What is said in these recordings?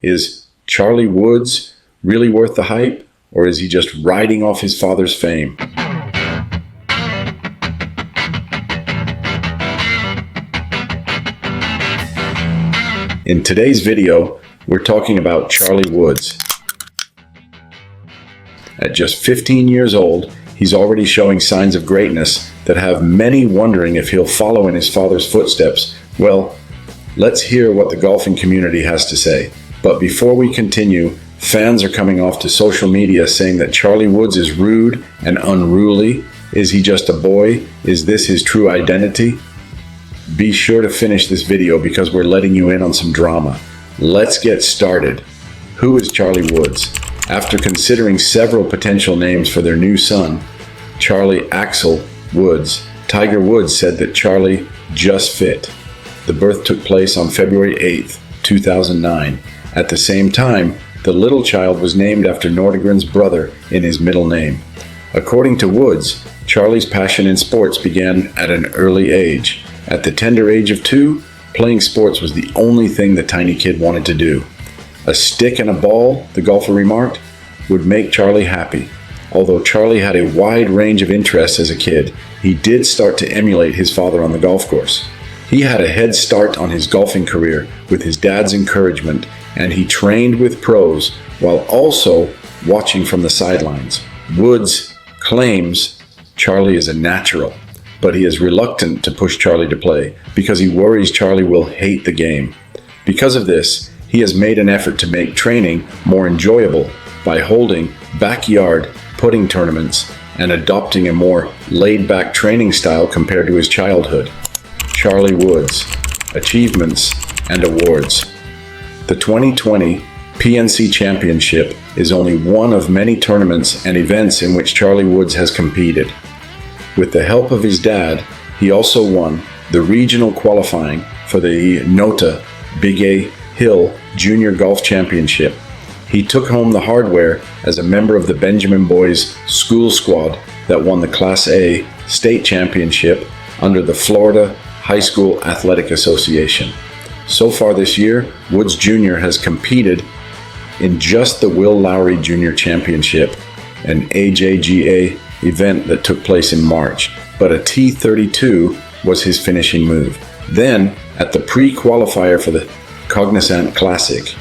Is Charlie Woods really worth the hype, or is he just riding off his father's fame? In today's video, we're talking about Charlie Woods. At just 15 years old, he's already showing signs of greatness that have many wondering if he'll follow in his father's footsteps. Well, let's hear what the golfing community has to say. But before we continue, fans are coming off to social media saying that Charlie Woods is rude and unruly. Is he just a boy? Is this his true identity? Be sure to finish this video because we're letting you in on some drama. Let's get started. Who is Charlie Woods? After considering several potential names for their new son, Charlie Axel Woods, Tiger Woods said that Charlie just fit. The birth took place on February 8th, 2009. At the same time, the little child was named after Nordegren's brother in his middle name. According to Woods, Charlie's passion in sports began at an early age. At the tender age of 2, playing sports was the only thing the tiny kid wanted to do. A stick and a ball, the golfer remarked, would make Charlie happy. Although Charlie had a wide range of interests as a kid, he did start to emulate his father on the golf course. He had a head start on his golfing career with his dad's encouragement, and he trained with pros while also watching from the sidelines. Woods claims Charlie is a natural, but he is reluctant to push Charlie to play because he worries Charlie will hate the game. Because of this, he has made an effort to make training more enjoyable by holding backyard putting tournaments and adopting a more laid-back training style compared to his childhood. Charlie Woods, achievements and awards. The 2020 PNC Championship is only one of many tournaments and events in which Charlie Woods has competed. With the help of his dad, he also won the regional qualifying for the Nota Big A Hill Junior Golf Championship. He took home the hardware as a member of the Benjamin Boys school squad that won the Class A state championship under the Florida High School Athletic Association. So far this year, Woods Jr. has competed in just the Will Lowry Jr. Championship, an AJGA event that took place in March, but a T32 was his finishing move. Then, at the pre-qualifier for the Cognizant Classic,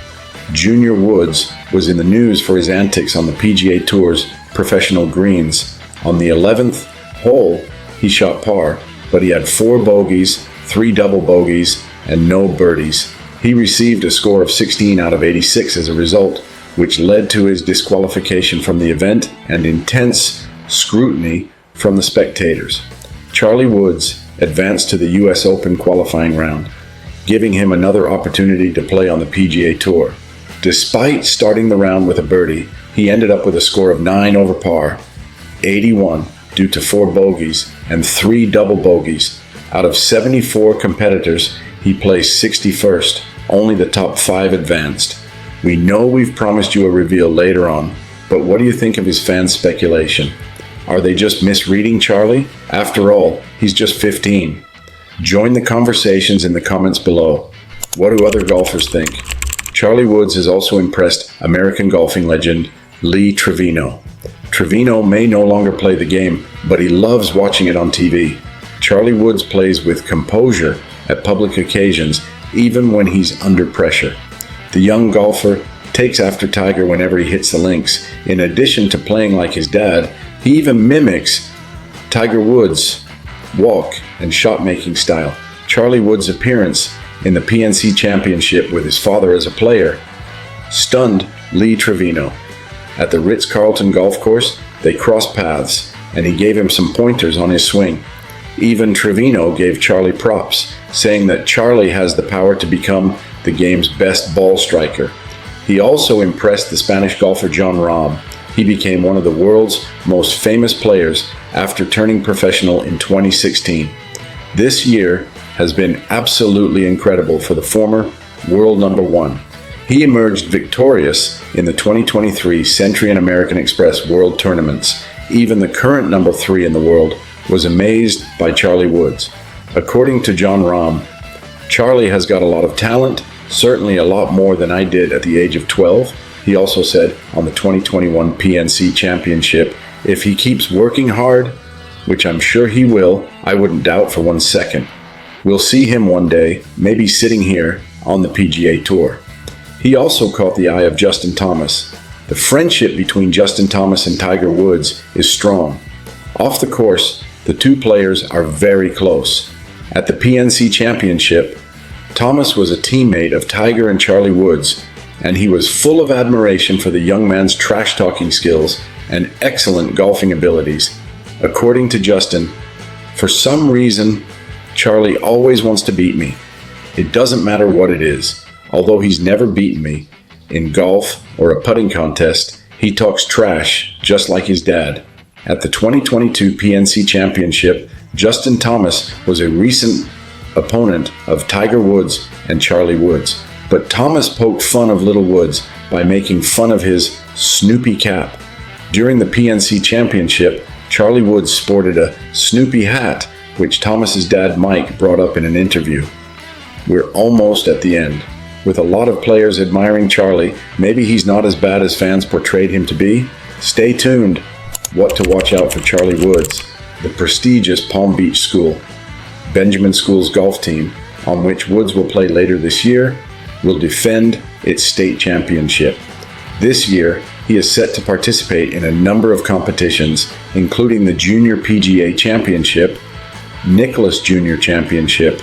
Junior Woods was in the news for his antics on the PGA Tour's professional greens. On the 11th hole, he shot par, but he had 4 bogeys, 3 double bogeys, and no birdies. He received a score of 16 out of 86 as a result, which led to his disqualification from the event and intense scrutiny from the spectators. Charlie Woods advanced to the US Open qualifying round, giving him another opportunity to play on the PGA Tour. Despite starting the round with a birdie, he ended up with a score of 9 over par, 81 due to 4 bogeys and 3 double bogeys. Out of 74 competitors, he placed 61st. Only the top 5 advanced. We know we've promised you a reveal later on, but what do you think of his fans' speculation? Are they just misreading Charlie? After all, he's just 15. Join the conversations in the comments below. What do other golfers think? Charlie Woods has also impressed American golfing legend Lee Trevino. Trevino may no longer play the game, but he loves watching it on TV. Charlie Woods plays with composure at public occasions, even when he's under pressure. The young golfer takes after Tiger whenever he hits the links. In addition to playing like his dad, he even mimics Tiger Woods' walk and shot-making style. Charlie Woods' appearance in the PNC Championship with his father as a player stunned Lee Trevino. At the Ritz-Carlton golf course, they crossed paths, and he gave him some pointers on his swing. Even Trevino gave Charlie props, saying that Charlie has the power to become the game's best ball striker. He also impressed the Spanish golfer Jon Rahm. He became one of the world's most famous players after turning professional in 2016. This year has been absolutely incredible for the former world number 1. He emerged victorious in the 2023 Century and American Express World Tournaments. Even the current number 3 in the world was amazed by Charlie Woods. According to Jon Rahm, Charlie has got a lot of talent Certainly a lot more than I did at the age of 12, he also said on the 2021 PNC Championship. If he keeps working hard, which I'm sure he will, I wouldn't doubt for 1 second. We'll see him one day, maybe sitting here on the PGA Tour. He also caught the eye of Justin Thomas. The friendship between Justin Thomas and Tiger Woods is strong. Off the course, the two players are very close. At the PNC Championship, Thomas was a teammate of Tiger and Charlie Woods, and he was full of admiration for the young man's trash-talking skills and excellent golfing abilities. According to Justin, for some reason, Charlie always wants to beat me. It doesn't matter what it is. Although he's never beaten me, in golf or a putting contest, he talks trash just like his dad. At the 2022 PNC Championship, Justin Thomas was a recent opponent of Tiger Woods and Charlie Woods. But Thomas poked fun of little Woods by making fun of his Snoopy cap. During the PNC Championship, Charlie Woods sported a Snoopy hat, which Thomas's dad Mike brought up in an interview. We're almost at the end. With a lot of players admiring Charlie, maybe he's not as bad as fans portrayed him to be. Stay tuned. What to watch out for Charlie Woods, the prestigious Palm Beach School. Benjamin School's golf team, on which Woods will play later this year, will defend its state championship. This year, he is set to participate in a number of competitions, including the Junior PGA Championship, Nicklaus Junior Championship,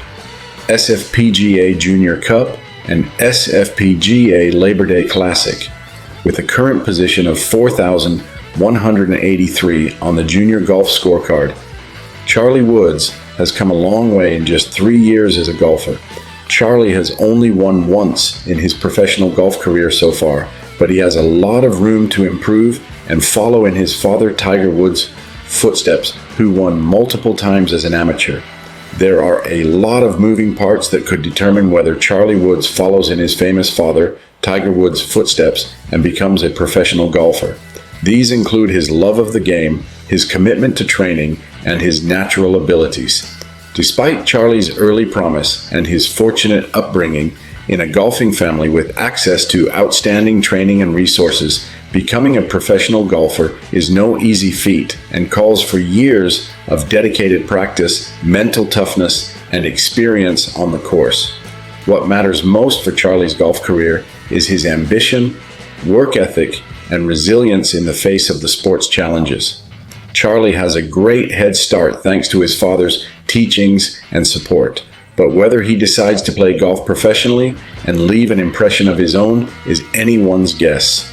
SFPGA Junior Cup, and SFPGA Labor Day Classic. With a current position of 4,183 on the junior golf scorecard, Charlie Woods has come a long way in just 3 years as a golfer. Charlie has only won once in his professional golf career so far, but he has a lot of room to improve and follow in his father Tiger Woods' footsteps, who won multiple times as an amateur. There are a lot of moving parts that could determine whether Charlie Woods follows in his famous father, Tiger Woods' footsteps and becomes a professional golfer. These include his love of the game, his commitment to training, and his natural abilities. Despite Charlie's early promise and his fortunate upbringing in a golfing family with access to outstanding training and resources, becoming a professional golfer is no easy feat and calls for years of dedicated practice, mental toughness, and experience on the course. What matters most for Charlie's golf career is his ambition, work ethic, and resilience in the face of the sport's challenges. Charlie has a great head start thanks to his father's teachings and support. But whether he decides to play golf professionally and leave an impression of his own is anyone's guess.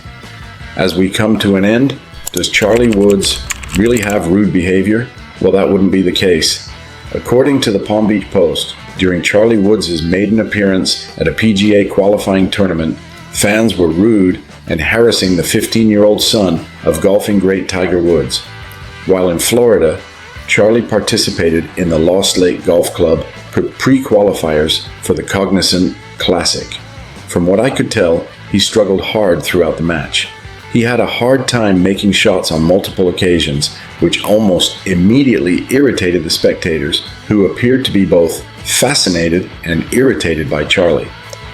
As we come to an end, does Charlie Woods really have rude behavior? Well, that wouldn't be the case. According to the Palm Beach Post, during Charlie Woods' maiden appearance at a PGA qualifying tournament, fans were rude and harassing the 15-year-old son of golfing great Tiger Woods. While in Florida, Charlie participated in the Lost Lake Golf Club pre-qualifiers for the Cognizant Classic. From what I could tell, he struggled hard throughout the match. He had a hard time making shots on multiple occasions, which almost immediately irritated the spectators, who appeared to be both fascinated and irritated by Charlie.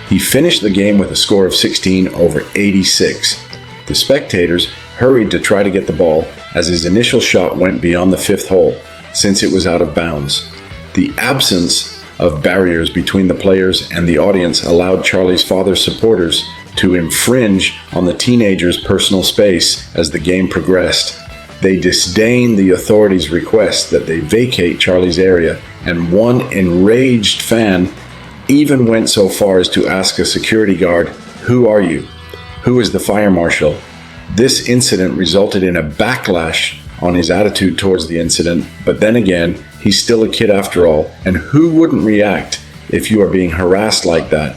He finished the game with a score of 16 over 86. The spectators hurried to try to get the ball as his initial shot went beyond the fifth hole, since it was out of bounds. The absence of barriers between the players and the audience allowed Charlie's father's supporters to infringe on the teenager's personal space as the game progressed. They disdained the authorities' request that they vacate Charlie's area, and one enraged fan even went so far as to ask a security guard, "Who are you? Who is the fire marshal?" This incident resulted in a backlash on his attitude towards the incident, but then again, he's still a kid after all, and who wouldn't react if you are being harassed like that?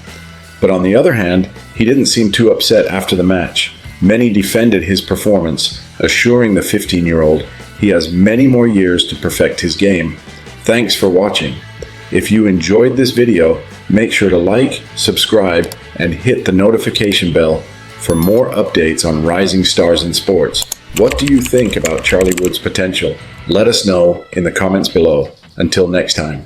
But on the other hand, he didn't seem too upset after the match. Many defended his performance, assuring the 15-year-old he has many more years to perfect his game. Thanks for watching. If you enjoyed this video, make sure to like, subscribe, and hit the notification bell for more updates on rising stars in sports. What do you think about Charlie Woods' potential? Let us know in the comments below. Until next time.